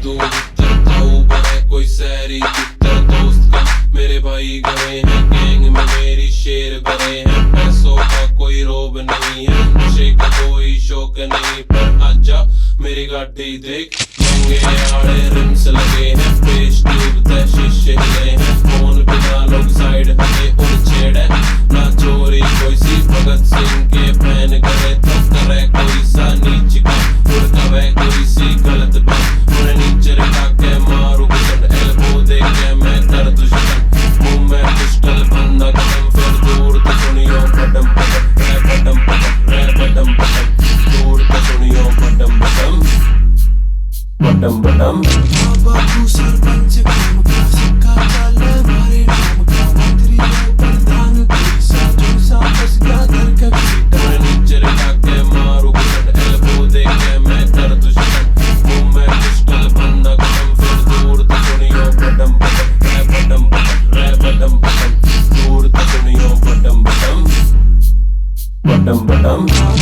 तू तरता बने कोई सैरी तेरा दोस्त का मेरे भाई गए हैं गैंग में मेरी शेर भरे हैं पैसों का कोई रोब नहीं है नशे का कोई शौक नहीं पर आजा मेरी गाड़ी देख महंगे आड़े रिम्स लगे हैं फेस ट्यूब ते शीशे हिले हैं फोन बिना लोग साइड हमें उड़ छेड़े ना चोरी कोई सी भगत सिंह के फैन करे तो करे कोई सा नीच का उड़ता वह कोई सी गलत बात उन्हें नीचे रखा के मारू गुजर एल्बो दे के मैं कर दुश्मन मुंह में पिस्टल बंदा कदम फिर दूर तो सुनियो बटम बटम रे बटम बटम दूर तो सुनियो बटम बटम बटम बटम बाबू सरपंच काम का सिक्का चाले मारे नाम का मंत्री प्रधान कोई सा जो सा फंस गया घर का बेटा नीचे रखा के मारू गुजर एल्बो दे के मैं कर दुश्मन मुंह में पिस्टल बंदा कदम फिर दूर तो सुनियो बटम बटम रे बटम बटम दूर तो सुनियो बटम बटम बटम बटम